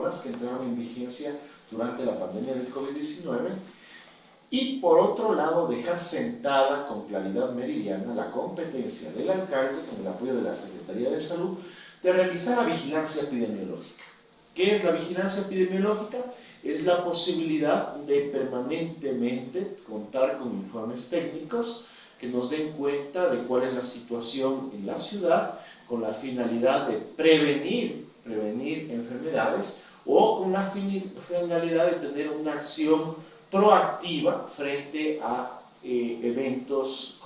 normas que entraron en vigencia durante la pandemia del COVID-19 y por otro lado dejar sentada con claridad meridiana la competencia del alcalde con el apoyo de la Secretaría de Salud de realizar la vigilancia epidemiológica. ¿Qué es la vigilancia epidemiológica? Es la posibilidad de permanentemente contar con informes técnicos que nos den cuenta de cuál es la situación en la ciudad con la finalidad de prevenir enfermedades o con la finalidad de tener una acción proactiva frente a eventos.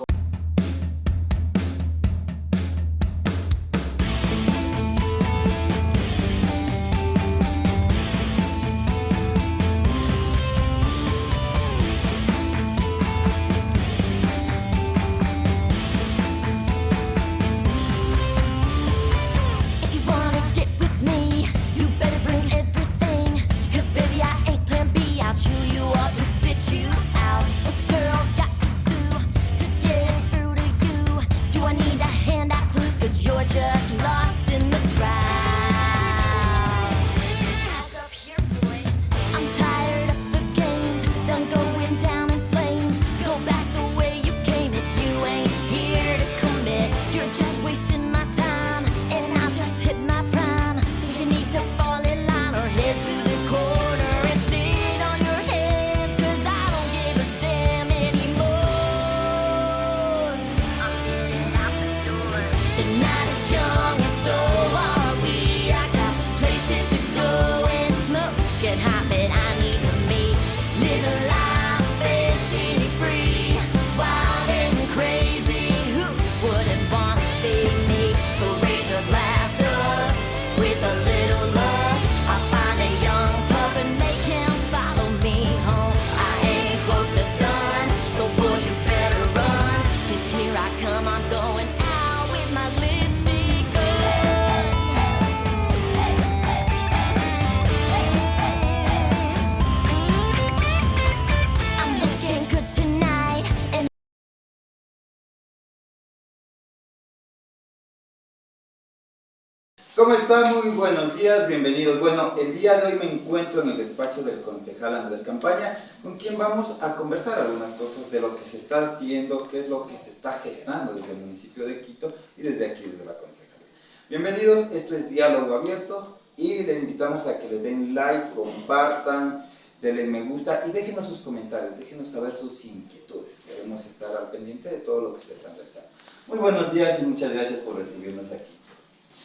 ¿Cómo están? Muy buenos días, bienvenidos. Bueno, el día de hoy me encuentro en el despacho del concejal Andrés Campaña, con quien vamos a conversar algunas cosas de lo que se está haciendo, qué es lo que se está gestando desde el municipio de Quito y desde aquí, desde la concejalía. Bienvenidos, esto es Diálogo Abierto y les invitamos a que le den like, compartan, denle me gusta y déjenos sus comentarios, déjenos saber sus inquietudes. Queremos estar al pendiente de todo lo que ustedes están realizando. Muy buenos días y muchas gracias por recibirnos aquí.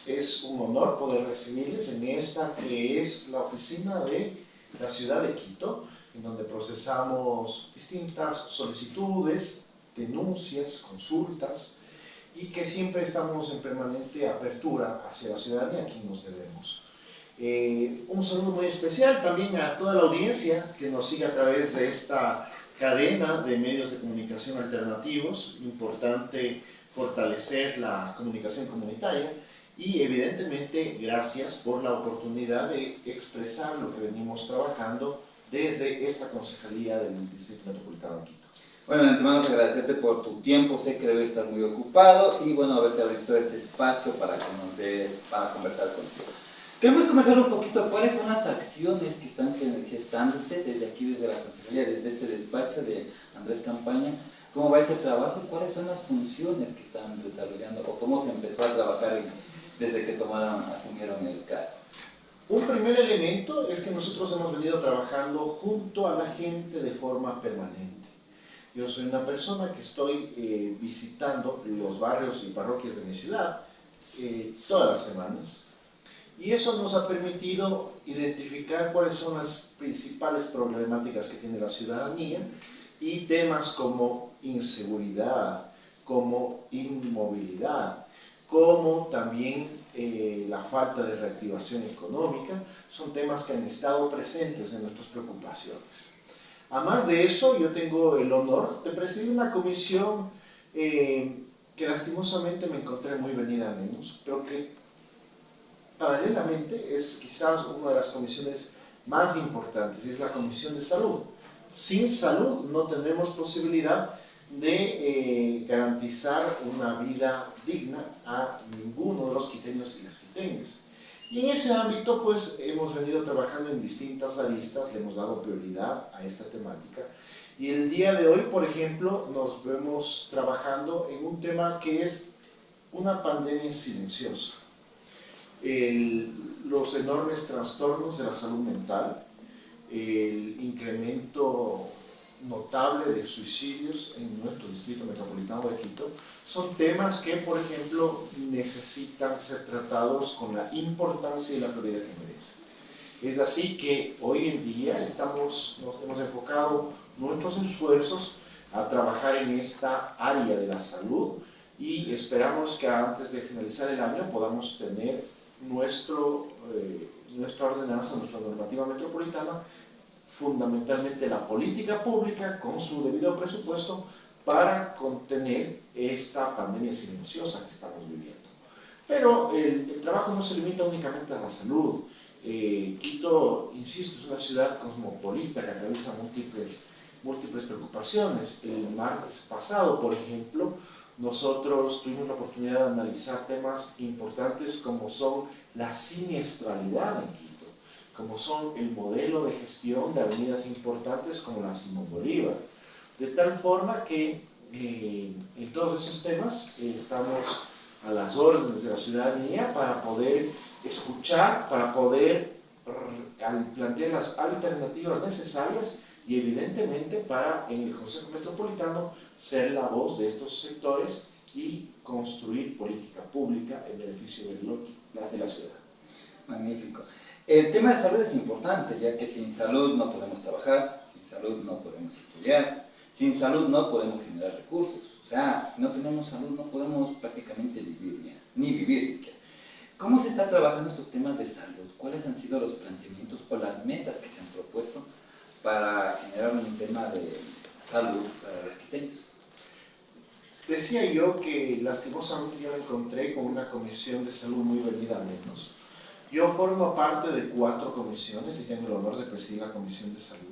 Es un honor poder recibirles en esta que es la oficina de la ciudad de Quito, en donde procesamos distintas solicitudes, denuncias, consultas y que siempre estamos en permanente apertura hacia la ciudadanía a quien nos debemos. Un saludo muy especial también a toda la audiencia que nos sigue a través de esta cadena de medios de comunicación alternativos. Importante fortalecer la comunicación comunitaria. Y evidentemente gracias por la oportunidad de expresar lo que venimos trabajando desde esta concejalía del Distrito Metropolitano de Quito. Bueno, de antemano agradecerte por tu tiempo, sé que debes estar muy ocupado y bueno, haberte abierto este espacio para que nos des, para conversar contigo. Queremos conversar un poquito cuáles son las acciones que están gestándose desde aquí, desde la concejalía, desde este despacho de Andrés Campaña. ¿Cómo va ese trabajo y cuáles son las funciones que están desarrollando o cómo se empezó a trabajar desde que asumieron el cargo? Un primer elemento es que nosotros hemos venido trabajando junto a la gente de forma permanente. Yo soy una persona que estoy visitando los barrios y parroquias de mi ciudad todas las semanas y eso nos ha permitido identificar cuáles son las principales problemáticas que tiene la ciudadanía y temas como inseguridad, como inmovilidad, como también la falta de reactivación económica, son temas que han estado presentes en nuestras preocupaciones. Además de eso, yo tengo el honor de presidir una comisión que lastimosamente me encontré muy venida a menos, pero que paralelamente es quizás una de las comisiones más importantes, y es la Comisión de Salud. Sin salud no tendremos posibilidad de garantizar una vida digna a ninguno de los quiteños y las quiteñas. Y en ese ámbito pues hemos venido trabajando en distintas aristas, le hemos dado prioridad a esta temática. Y el día de hoy, por ejemplo, nos vemos trabajando en un tema que es una pandemia silenciosa. Los enormes trastornos de la salud mental, el incremento notable de suicidios en nuestro distrito metropolitano de Quito, son temas que, por ejemplo, necesitan ser tratados con la importancia y la prioridad que merecen. Es así que hoy en día nos hemos enfocado nuestros esfuerzos a trabajar en esta área de la salud y esperamos que antes de finalizar el año podamos tener nuestra ordenanza, nuestra normativa metropolitana, fundamentalmente la política pública con su debido presupuesto para contener esta pandemia silenciosa que estamos viviendo. Pero el trabajo no se limita únicamente a la salud. Quito, insisto, es una ciudad cosmopolita que atraviesa múltiples preocupaciones. El martes pasado, por ejemplo, nosotros tuvimos la oportunidad de analizar temas importantes como son la siniestralidad en Quito, como son el modelo de gestión de avenidas importantes como la Simón Bolívar. De tal forma que en todos esos temas estamos a las órdenes de la ciudadanía para poder escuchar, para poder plantear las alternativas necesarias y evidentemente para en el Consejo Metropolitano ser la voz de estos sectores y construir política pública en beneficio de la ciudad. Magnífico. El tema de salud es importante, ya que sin salud no podemos trabajar, sin salud no podemos estudiar, sin salud no podemos generar recursos. O sea, si no tenemos salud no podemos prácticamente vivir, ni vivir siquiera. ¿Cómo se está trabajando estos temas de salud? ¿Cuáles han sido los planteamientos o las metas que se han propuesto para generar un tema de salud para los quiteños? Decía yo que lastimosamente yo me encontré con una comisión de salud muy venida a menos. Yo formo parte de 4 comisiones y tengo el honor de presidir la comisión de salud.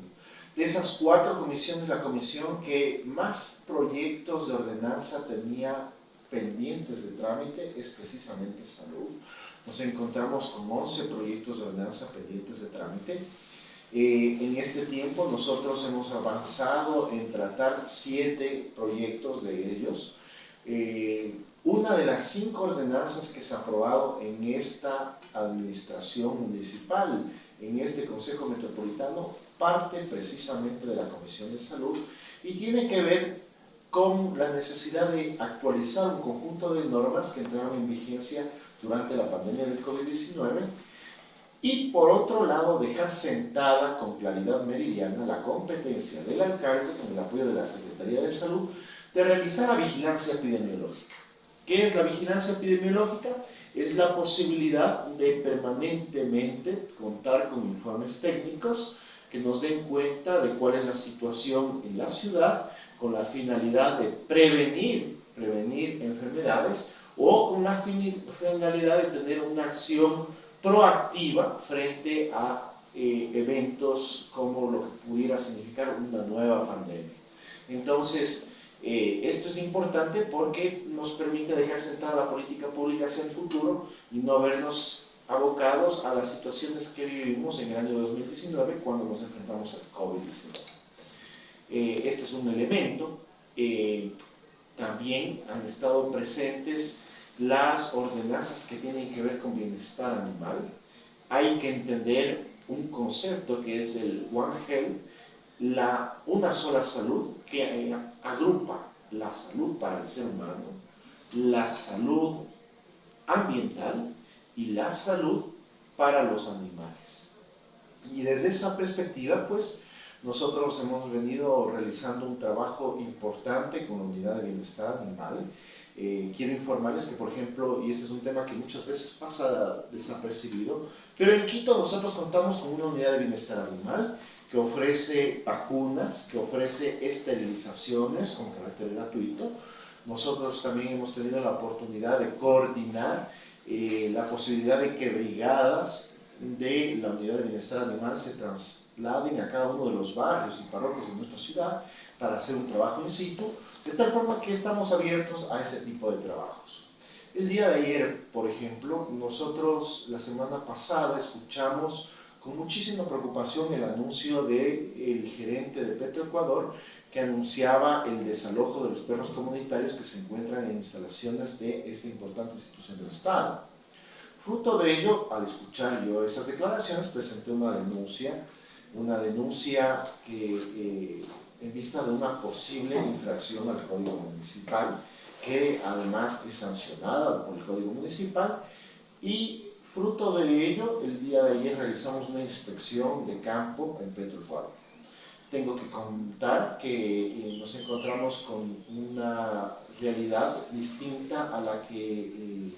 De esas 4 comisiones, la comisión que más proyectos de ordenanza tenía pendientes de trámite es precisamente salud. Nos encontramos con 11 proyectos de ordenanza pendientes de trámite. En este tiempo nosotros hemos avanzado en tratar 7 proyectos de ellos. Una de las 5 ordenanzas que se ha aprobado en esta administración municipal, en este Consejo Metropolitano, parte precisamente de la Comisión de Salud y tiene que ver con la necesidad de actualizar un conjunto de normas que entraron en vigencia durante la pandemia del COVID-19 y por otro lado dejar sentada con claridad meridiana la competencia del alcalde con el apoyo de la Secretaría de Salud de realizar la vigilancia epidemiológica. ¿Qué es la vigilancia epidemiológica? Es la posibilidad de permanentemente contar con informes técnicos que nos den cuenta de cuál es la situación en la ciudad con la finalidad de prevenir enfermedades o con la finalidad de tener una acción proactiva frente a eventos como lo que pudiera significar una nueva pandemia. Entonces, esto es importante porque nos permite dejar sentada la política pública hacia el futuro y no vernos abocados a las situaciones que vivimos en el año 2019 cuando nos enfrentamos al COVID-19. Este es un elemento. También han estado presentes las ordenanzas que tienen que ver con bienestar animal. Hay que entender un concepto que es el One Health, una sola salud que agrupa la salud para el ser humano, la salud ambiental y la salud para los animales. Y desde esa perspectiva, pues, nosotros hemos venido realizando un trabajo importante con la unidad de bienestar animal. Quiero informarles que, por ejemplo, y este es un tema que muchas veces pasa desapercibido, pero en Quito nosotros contamos con una unidad de bienestar animal que ofrece vacunas, que ofrece esterilizaciones con carácter gratuito. Nosotros también hemos tenido la oportunidad de coordinar la posibilidad de que brigadas de la unidad de bienestar animal se trasladen a cada uno de los barrios y parroquias de nuestra ciudad para hacer un trabajo in situ, de tal forma que estamos abiertos a ese tipo de trabajos. El día de ayer, por ejemplo, nosotros la semana pasada escuchamos con muchísima preocupación el anuncio del gerente de Petroecuador, que anunciaba el desalojo de los perros comunitarios que se encuentran en instalaciones de esta importante institución del Estado. Fruto de ello, al escuchar yo esas declaraciones, presenté una denuncia que, en vista de una posible infracción al Código Municipal, que además es sancionada por el Código Municipal, y fruto de ello, el día de ayer realizamos una inspección de campo en Petroecuador. Tengo que contar que nos encontramos con una realidad distinta a la que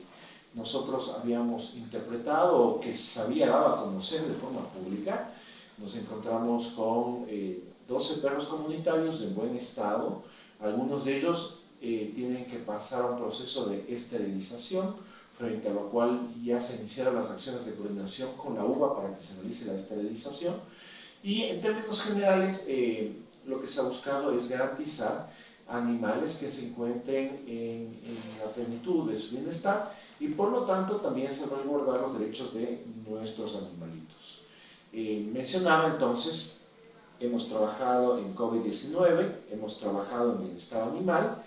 nosotros habíamos interpretado o que se había dado a conocer de forma pública. Nos encontramos con 12 perros comunitarios en buen estado. Algunos de ellos tienen que pasar a un proceso de esterilización, frente a lo cual ya se iniciaron las acciones de coordinación con la UBA para que se realice la esterilización. Y en términos generales, lo que se ha buscado es garantizar animales que se encuentren en la plenitud de su bienestar, y por lo tanto también se resguardar los derechos de nuestros animalitos. Mencionaba entonces, hemos trabajado en COVID-19, hemos trabajado en bienestar animal,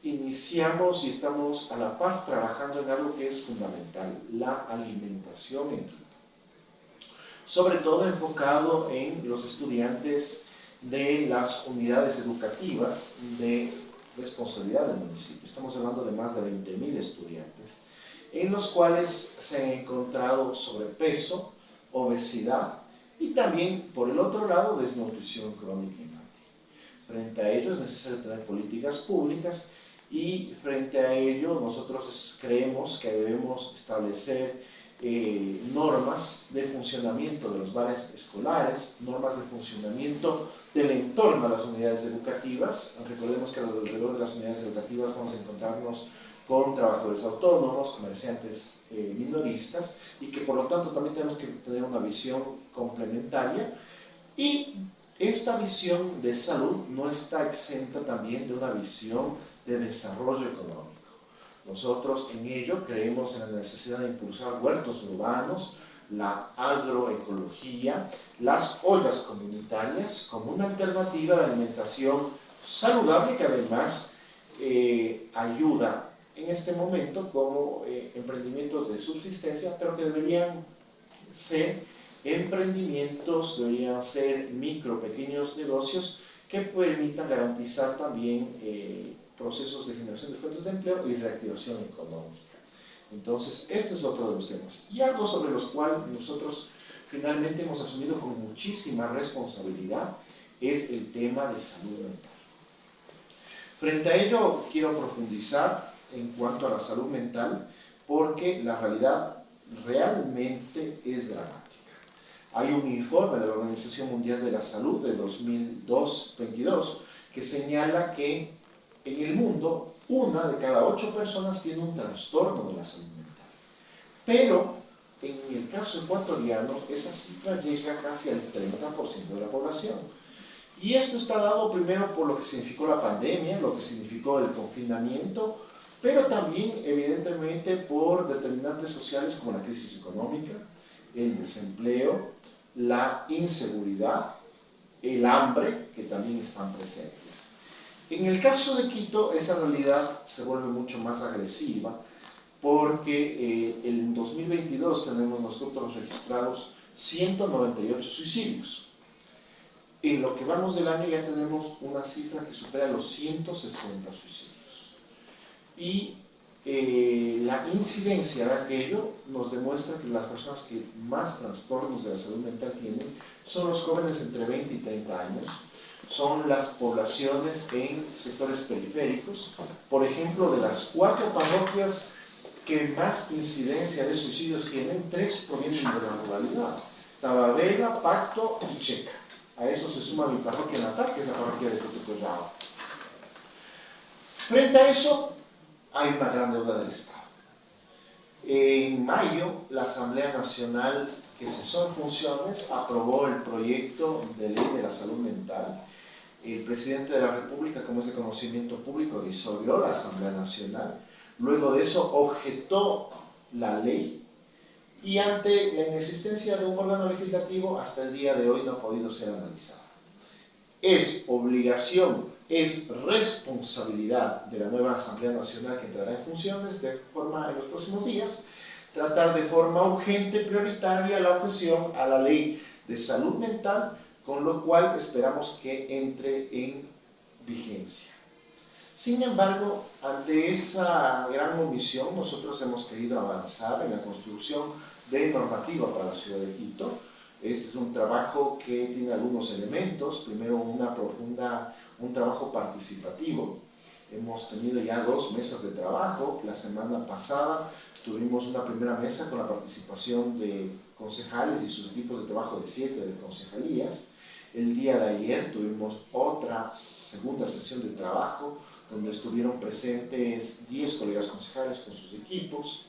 iniciamos y estamos a la par trabajando en algo que es fundamental, la alimentación en Quito. Sobre todo enfocado en los estudiantes de las unidades educativas de responsabilidad del municipio. Estamos hablando de más de 20.000 estudiantes, en los cuales se ha encontrado sobrepeso, obesidad y también, por el otro lado, desnutrición crónica infantil. Frente a ello es necesario tener políticas públicas, y frente a ello nosotros creemos que debemos establecer normas de funcionamiento de los bares escolares, normas de funcionamiento del entorno a las unidades educativas. Recordemos que alrededor de las unidades educativas vamos a encontrarnos con trabajadores autónomos, comerciantes minoristas, y que por lo tanto también tenemos que tener una visión complementaria, y esta visión de salud no está exenta también de una visión de desarrollo económico. Nosotros en ello creemos en la necesidad de impulsar huertos urbanos, la agroecología, las ollas comunitarias como una alternativa de alimentación saludable, que además ayuda en este momento como emprendimientos de subsistencia, pero que deberían ser emprendimientos, deberían ser micro, pequeños negocios que permitan garantizar también procesos de generación de fuentes de empleo y reactivación económica. Entonces, este es otro de los temas. Y algo sobre los cuales nosotros finalmente hemos asumido con muchísima responsabilidad es el tema de salud mental. Frente a ello, quiero profundizar en cuanto a la salud mental, porque la realidad realmente es dramática. Hay un informe de la Organización Mundial de la Salud de 2022 que señala que en el mundo, 1 de cada 8 personas tiene un trastorno de la salud mental. Pero en el caso ecuatoriano, esa cifra llega casi al 30% de la población. Y esto está dado primero por lo que significó la pandemia, lo que significó el confinamiento, pero también evidentemente por determinantes sociales como la crisis económica, el desempleo, la inseguridad, el hambre, que también están presentes. En el caso de Quito, esa realidad se vuelve mucho más agresiva, porque en 2022 tenemos nosotros registrados 198 suicidios. En lo que vamos del año ya tenemos una cifra que supera los 160 suicidios. Y la incidencia de aquello nos demuestra que las personas que más trastornos de la salud mental tienen son los jóvenes entre 20 y 30 años, son las poblaciones en sectores periféricos. Por ejemplo, de las 4 parroquias que más incidencia de suicidios tienen, 3 provienen de la ruralidad: Tababela, Pacto y Checa. A eso se suma mi parroquia natal, que es la parroquia de Cotocollao. Frente a eso, hay una gran deuda del Estado. En mayo, la Asamblea Nacional, que cesó en funciones, aprobó el proyecto de ley de la salud mental. El presidente de la República, como es de conocimiento público, disolvió la Asamblea Nacional, Luego de eso objetó la ley y ante la inexistencia de un órgano legislativo hasta el día de hoy no ha podido ser analizada. Es obligación, es responsabilidad de la nueva Asamblea Nacional que entrará en funciones en los próximos días, tratar de forma urgente, prioritaria, la objeción a la ley de salud mental, con lo cual esperamos que entre en vigencia. Sin embargo, ante esa gran omisión, nosotros hemos querido avanzar en la construcción de normativa para la ciudad de Quito. Este es un trabajo que tiene algunos elementos. Primero, un trabajo participativo. Hemos tenido ya 2 mesas de trabajo. La semana pasada tuvimos una primera mesa con la participación de concejales y sus equipos de trabajo de 7 de concejalías. El día de ayer tuvimos otra segunda sesión de trabajo donde estuvieron presentes 10 colegas concejales con sus equipos.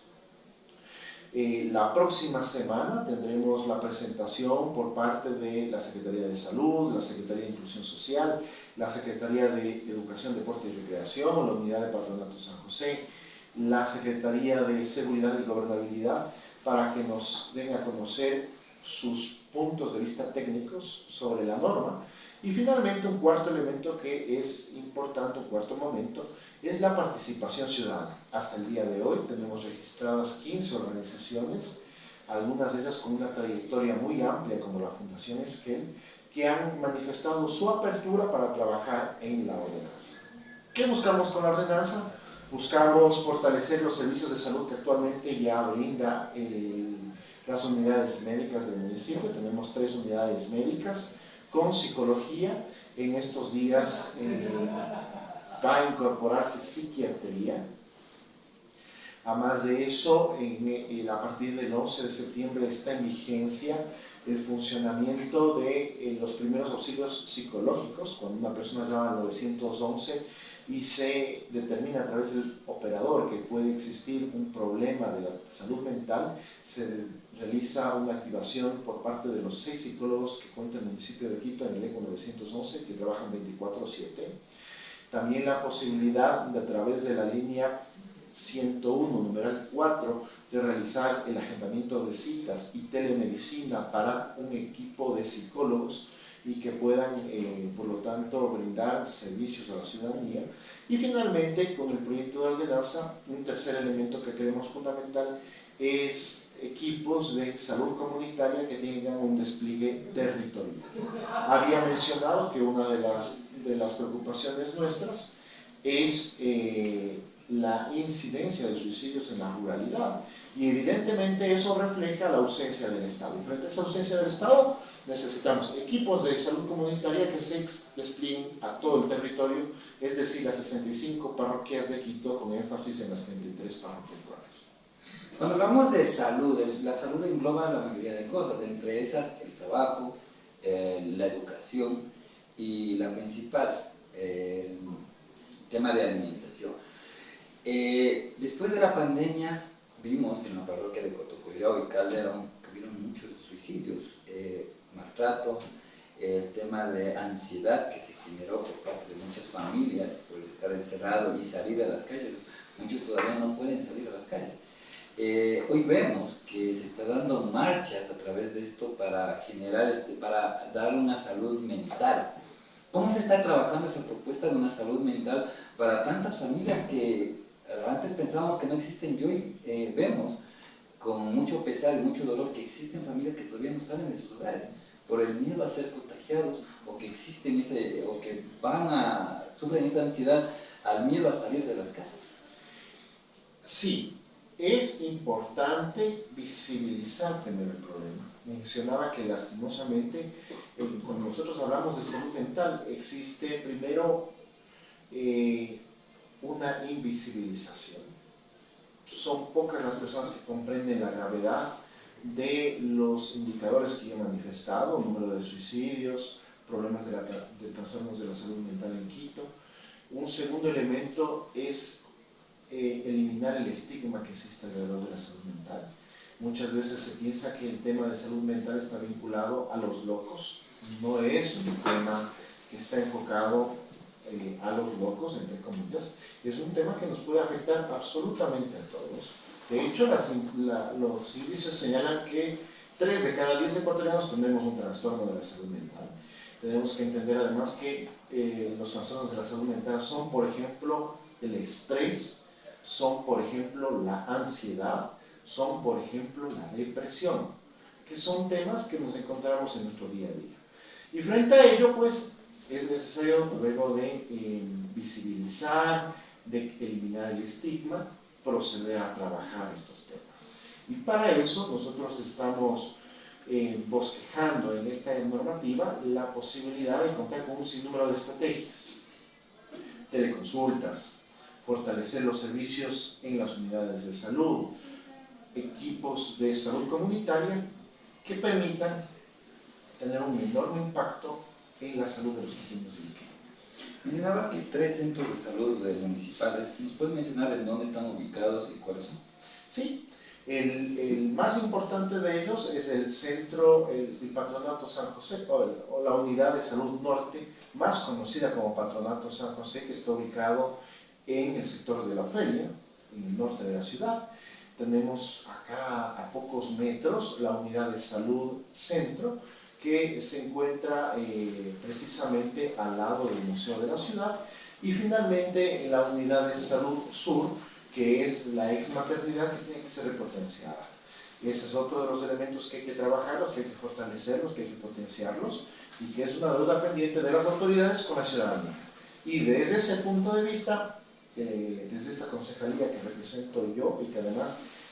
La próxima semana tendremos la presentación por parte de la Secretaría de Salud, la Secretaría de Inclusión Social, la Secretaría de Educación, Deporte y Recreación, la Unidad de Patronato San José, la Secretaría de Seguridad y Gobernabilidad, para que nos den a conocer sus puntos de vista técnicos sobre la norma. Y finalmente, un cuarto elemento que es importante, un cuarto momento, es la participación ciudadana. Hasta el día de hoy tenemos registradas 15 organizaciones, algunas de ellas con una trayectoria muy amplia, como la Fundación Esquel, que han manifestado su apertura para trabajar en la ordenanza. ¿Qué buscamos con la ordenanza? Buscamos fortalecer los servicios de salud que actualmente ya brinda las unidades médicas del municipio. Tenemos 3 unidades médicas con psicología. En estos días va a incorporarse psiquiatría. A más de eso, a partir del 11 de septiembre está en vigencia el funcionamiento de los primeros auxilios psicológicos. Cuando una persona llama al 911 y se determina a través del operador que puede existir un problema de la salud mental, se realiza una activación por parte de los 6 psicólogos que cuenta el municipio de Quito en el ECO 911, que trabajan 24/7. También la posibilidad de, a través de la línea 101, numeral 4, de realizar el agendamiento de citas y telemedicina para un equipo de psicólogos y que puedan, por lo tanto, brindar servicios a la ciudadanía. Y finalmente, con el proyecto de ordenanza, un tercer elemento que creemos fundamental es equipos de salud comunitaria que tengan un despliegue territorial. Había mencionado que una de las preocupaciones nuestras es la incidencia de suicidios en la ruralidad, y evidentemente eso refleja la ausencia del Estado. Y frente a esa ausencia del Estado necesitamos equipos de salud comunitaria que se desplieguen a todo el territorio, es decir, las 65 parroquias de Quito, con énfasis en las 33 parroquias rurales. Cuando hablamos de salud, la salud engloba la mayoría de cosas, entre esas el trabajo, la educación y la principal, el tema de alimentación. Después de la pandemia vimos en la parroquia de Cotocollao y Calderón que hubieron muchos suicidios, maltrato, el tema de ansiedad que se generó por parte de muchas familias por estar encerrado y salir a las calles. Muchos todavía no pueden salir a las calles. Hoy vemos que se está dando marchas a través de esto para dar una salud mental. ¿Cómo se está trabajando esa propuesta de una salud mental para tantas familias que antes pensábamos que no existen? Y hoy vemos con mucho pesar y mucho dolor que existen familias que todavía no salen de sus hogares por el miedo a ser contagiados, o que sufren esa ansiedad al miedo a salir de las casas. Sí, es importante visibilizar primero el problema. Mencionaba que lastimosamente, cuando nosotros hablamos de salud mental, existe primero una invisibilización. Son pocas las personas que comprenden la gravedad de los indicadores que yo he manifestado: número de suicidios, problemas de trastornos de la salud mental en Quito. Un segundo elemento es eliminar el estigma que existe alrededor de la salud mental. Muchas veces se piensa que el tema de salud mental está vinculado a los locos. No es un tema que está enfocado a los locos, entre comillas. Es un tema que nos puede afectar absolutamente a todos. De hecho, los índices señalan que 3 de cada 10 ecuatorianos tenemos un trastorno de la salud mental. Tenemos que entender además que los trastornos de la salud mental son, por ejemplo, el estrés, son, por ejemplo, la ansiedad, son, por ejemplo, la depresión, que son temas que nos encontramos en nuestro día a día. Y frente a ello, pues, es necesario, luego de visibilizar, de eliminar el estigma, proceder a trabajar estos temas. Y para eso nosotros estamos bosquejando en esta normativa la posibilidad de contar con un sinnúmero de estrategias, teleconsultas, fortalecer los servicios en las unidades de salud, equipos de salud comunitaria que permitan tener un enorme impacto en la salud de los niños y las niñas. Mencionabas que 3 centros de salud municipales. ¿Nos puedes mencionar en dónde están ubicados y cuáles son? Sí, el más importante de ellos es el centro, el Patronato San José, o la Unidad de Salud Norte, más conocida como Patronato San José, que está ubicado en el sector de la Feria, en el norte de la ciudad. Tenemos acá a pocos metros la Unidad de Salud Centro, que se encuentra precisamente al lado del Museo de la Ciudad, y finalmente la Unidad de Salud Sur, que es la ex maternidad, que tiene que ser repotenciada. Ese es otro de los elementos que hay que trabajarlos, que hay que fortalecerlos, que hay que potenciarlos, y que es una deuda pendiente de las autoridades con la ciudadanía. Y desde ese punto de vista, desde esta concejalía que represento yo, y que además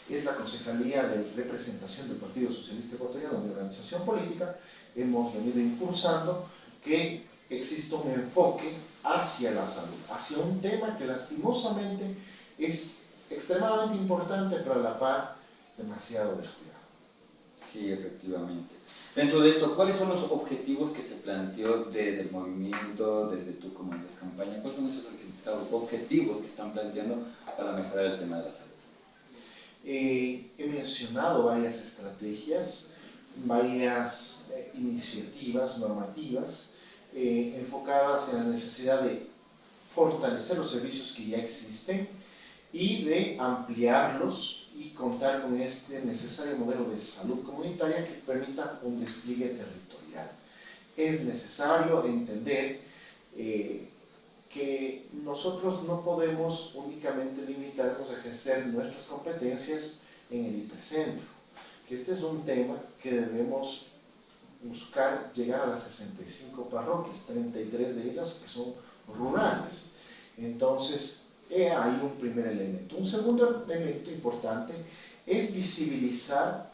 es la Concejalía de Representación del Partido Socialista Ecuatoriano de Organización Política, hemos venido impulsando que exista un enfoque hacia la salud, hacia un tema que lastimosamente es extremadamente importante, pero a la par demasiado descuidado. Sí, efectivamente. Dentro de esto, ¿cuáles son los objetivos que se planteó desde el movimiento, desde tú como en las campañas? ¿Cuáles son esos objetivos que están planteando para mejorar el tema de la salud? He mencionado varias estrategias, varias iniciativas normativas enfocadas en la necesidad de fortalecer los servicios que ya existen y de ampliarlos y contar con este necesario modelo de salud comunitaria que permita un despliegue territorial. Es necesario entender que nosotros no podemos únicamente limitarnos a ejercer nuestras competencias en el hipercentro, que este es un tema que debemos buscar llegar a las 65 parroquias, 33 de ellas que son rurales. Entonces, hay un primer elemento. Un segundo elemento importante es visibilizar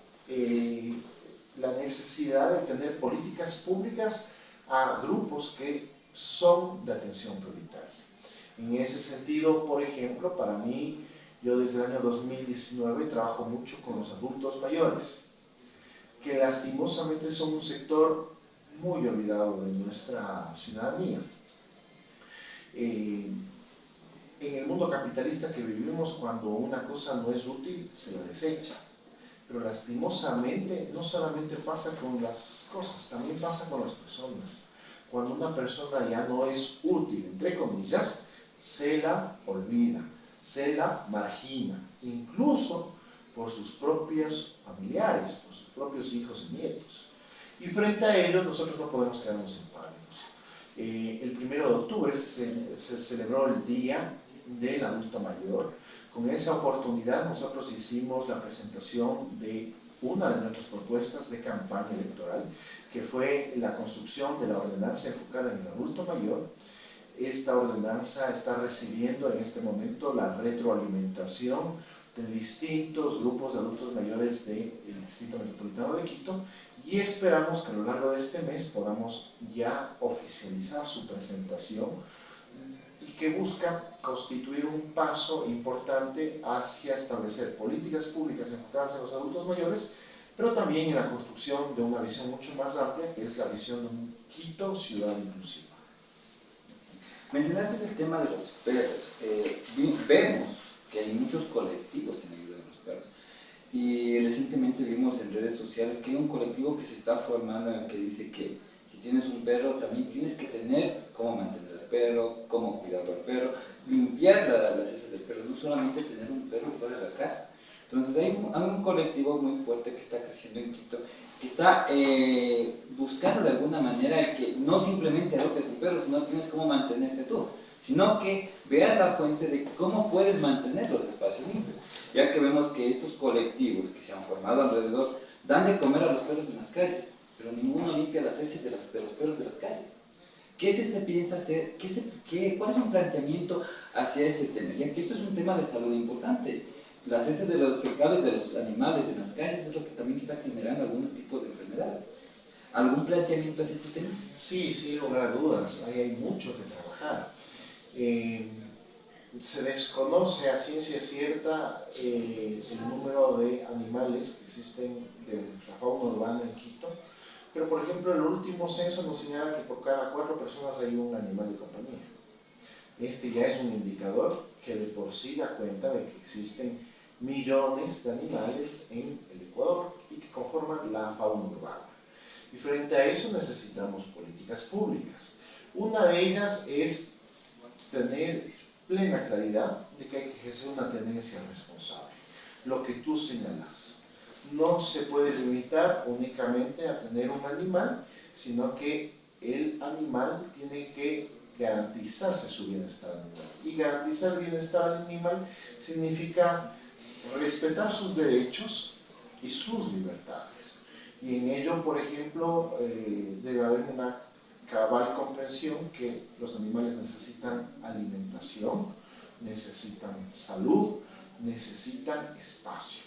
la necesidad de tener políticas públicas a grupos que son de atención prioritaria. En ese sentido, por ejemplo, para mí, yo desde el año 2019 trabajo mucho con los adultos mayores, que lastimosamente son un sector muy olvidado de nuestra ciudadanía. En el mundo capitalista que vivimos, cuando una cosa no es útil, se la desecha. Pero lastimosamente no solamente pasa con las cosas, también pasa con las personas. Cuando una persona ya no es útil, entre comillas, se la olvida, se la margina, incluso por sus propios familiares, por sus propios hijos y nietos. Y frente a ello, nosotros no podemos quedarnos impávidos. El 1 de octubre se celebró el Día del Adulto Mayor. Con esa oportunidad nosotros hicimos la presentación de una de nuestras propuestas de campaña electoral, que fue la construcción de la ordenanza enfocada en el adulto mayor. Esta ordenanza está recibiendo en este momento la retroalimentación de distintos grupos de adultos mayores del Distrito Metropolitano de Quito, y esperamos que a lo largo de este mes podamos ya oficializar su presentación, y que busca constituir un paso importante hacia establecer políticas públicas enfocadas en los adultos mayores, pero también en la construcción de una visión mucho más amplia, que es la visión de un Quito ciudad inclusiva. Mencionaste el tema de los perros. Vemos que hay muchos colectivos en ayuda de los perros. Y recientemente vimos en redes sociales que hay un colectivo que se está formando en el que dice que Si tienes un perro, también tienes que tener cómo mantener al perro, cómo cuidar al perro, limpiar las heces del perro, no solamente tener un perro fuera de la casa. Entonces hay un colectivo muy fuerte que está creciendo en Quito, que está buscando de alguna manera el que no simplemente adoptes un perro, sino tienes cómo mantenerte tú, sino que veas la fuente de cómo puedes mantener los espacios limpios, ya que vemos que estos colectivos que se han formado alrededor dan de comer a los perros en las calles, pero ninguno limpia las heces de los perros de las calles. ¿Qué se piensa hacer? ¿Cuál es un planteamiento hacia ese tema? Ya que esto es un tema de salud importante. Las heces de los fecales de los animales en las calles es lo que también está generando algún tipo de enfermedades. ¿Algún planteamiento hacia ese tema? Sí, sin lugar a dudas, ahí hay mucho que trabajar. Se desconoce a ciencia cierta el número de animales que existen de la fauna urbana en Quito, pero por ejemplo el último censo nos señala que por cada 4 personas hay un animal de compañía. Este ya es un indicador que de por sí da cuenta de que existen millones de animales en el Ecuador y que conforman la fauna urbana. Y frente a eso necesitamos políticas públicas. Una de ellas es tener plena claridad de que hay que ejercer una tenencia responsable. Lo que tú señalas. No se puede limitar únicamente a tener un animal, sino que el animal tiene que garantizarse su bienestar animal. Y garantizar el bienestar animal significa respetar sus derechos y sus libertades. Y en ello, por ejemplo, debe haber una cabal comprensión que los animales necesitan alimentación, necesitan salud, necesitan espacio.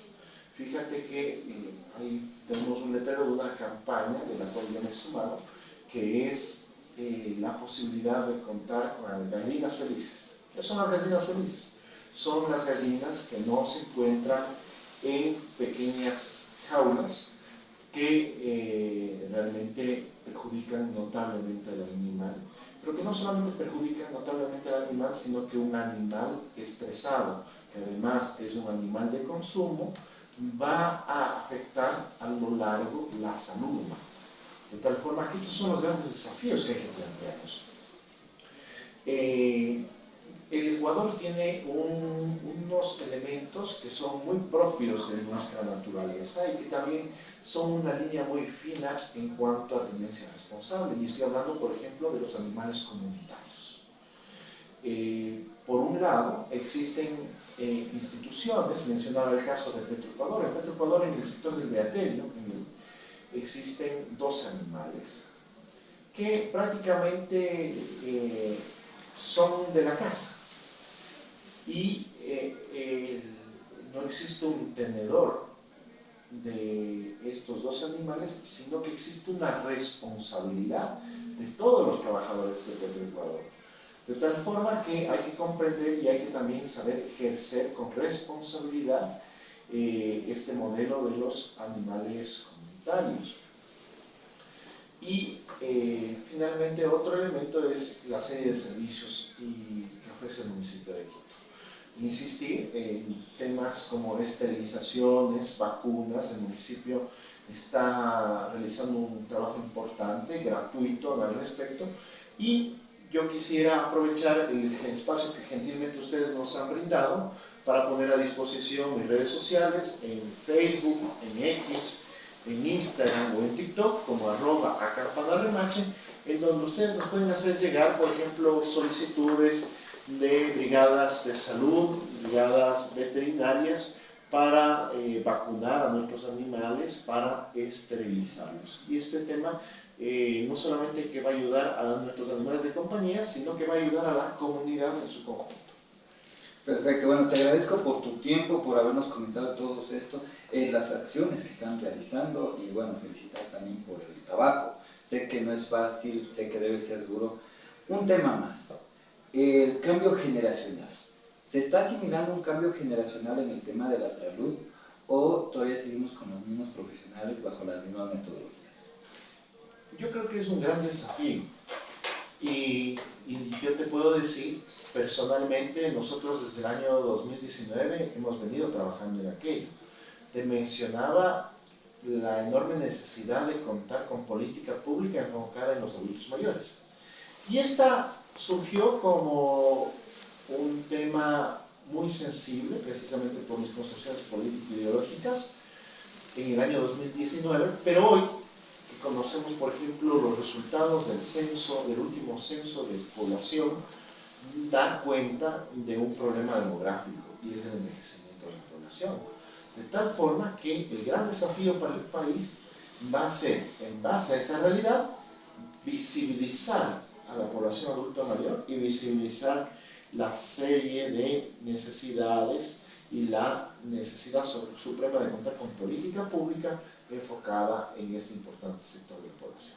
Fíjate que ahí tenemos un letrero de una campaña de la cual yo me he sumado, que es la posibilidad de contar con las gallinas felices. ¿Qué son las gallinas felices? Son las gallinas que no se encuentran en pequeñas jaulas que realmente perjudican notablemente al animal, pero que no solamente perjudican notablemente al animal, sino que un animal estresado, que además es un animal de consumo, va a afectar a lo largo la salud humana. De tal forma que estos son los grandes desafíos que hay que plantearnos. El Ecuador tiene unos elementos que son muy propios de nuestra naturaleza y que también son una línea muy fina en cuanto a tenencia responsable. Y estoy hablando, por ejemplo, de los animales comunitarios. Por un lado, existen instituciones, mencionaba el caso de Petroecuador. En Petroecuador, en el sector del Beaterio, existen 2 animales que prácticamente son de la casa y no existe un tenedor de estos 2 animales, sino que existe una responsabilidad de todos los trabajadores de Petroecuador. De tal forma que hay que comprender y hay que también saber ejercer con responsabilidad este modelo de los animales comunitarios. Y finalmente otro elemento es la serie de servicios que ofrece el municipio de Quito. Insistir en temas como esterilizaciones, vacunas. El municipio está realizando un trabajo importante, gratuito al respecto, y yo quisiera aprovechar el espacio que gentilmente ustedes nos han brindado para poner a disposición mis redes sociales en Facebook, en X, en Instagram o en TikTok como @acampanarremache, en donde ustedes nos pueden hacer llegar, por ejemplo, solicitudes de brigadas de salud, brigadas veterinarias para vacunar a nuestros animales, para esterilizarlos. Y este tema no solamente que va a ayudar a nuestros animales de compañía, sino que va a ayudar a la comunidad en su conjunto. Perfecto, bueno, te agradezco por tu tiempo, por habernos comentado todo esto, las acciones que están realizando y bueno, felicitar también por el trabajo. Sé que no es fácil, sé que debe ser duro. Un tema más, el cambio generacional. ¿Se está asimilando un cambio generacional en el tema de la salud o todavía seguimos con los mismos profesionales bajo las mismas metodologías? Yo creo que es un gran desafío y yo te puedo decir, personalmente, nosotros desde el año 2019 hemos venido trabajando en aquello. Te mencionaba la enorme necesidad de contar con política pública enfocada en los adultos mayores. Y esta surgió como un tema muy sensible, precisamente por mis concepciones político-ideológicas, en el año 2019, pero hoy, que conocemos, por ejemplo, los resultados del censo, del último censo de población, da cuenta de un problema demográfico, y es el envejecimiento de la población. De tal forma que el gran desafío para el país va a ser, en base a esa realidad, visibilizar a la población adulta mayor y visibilizar la serie de necesidades y la necesidad suprema de contar con política pública enfocada en este importante sector de la población.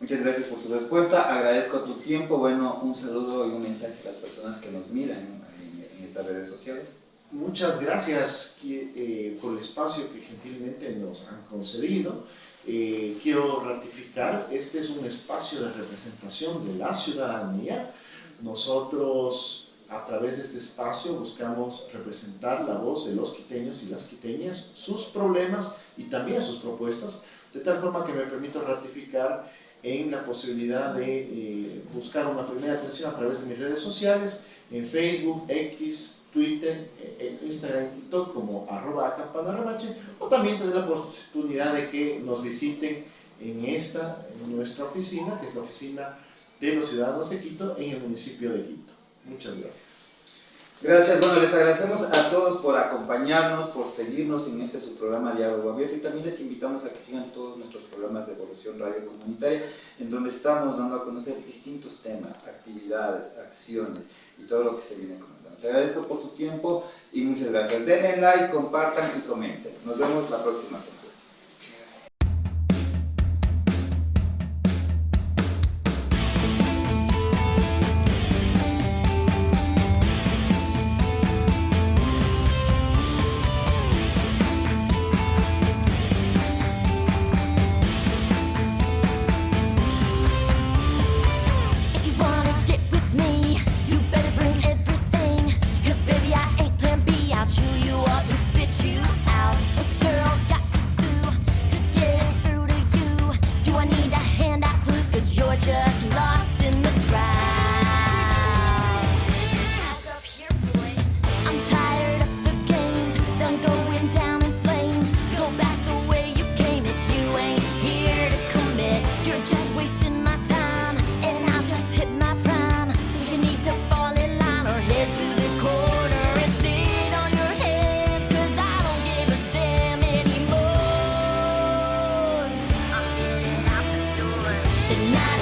Muchas gracias por tu respuesta, agradezco tu tiempo. Bueno, un saludo y un mensaje a las personas que nos miran en estas redes sociales. Muchas gracias por el espacio que gentilmente nos han concedido. Quiero ratificar, este es un espacio de representación de la ciudadanía. Nosotros, a través de este espacio, buscamos representar la voz de los quiteños y las quiteñas, sus problemas y también sus propuestas, de tal forma que me permito ratificar en la posibilidad de buscar una primera atención a través de mis redes sociales, en Facebook, X, Twitter, Instagram y TikTok como @acampanaramache, o también tener la oportunidad de que nos visiten en nuestra oficina, que es la oficina de los ciudadanos de Quito, en el municipio de Quito. Muchas gracias. Gracias, bueno, les agradecemos a todos por acompañarnos, por seguirnos en este su programa Diálogo Abierto, y también les invitamos a que sigan todos nuestros programas de Evolución Radio Comunitaria, en donde estamos dando a conocer distintos temas, actividades, acciones y todo lo que se viene comentando. Te agradezco por tu tiempo y muchas gracias. Denle like, compartan y comenten. Nos vemos la próxima semana. Just lost in the crowd. Hands up here, boys. I'm tired of the games, done going down in flames. So go back the way you came if you ain't here to commit. You're just wasting my time, and I've just hit my prime. So you need to fall in line or head to the corner and sit on your hands, 'cause I don't give a damn anymore. I'm getting out the door. The night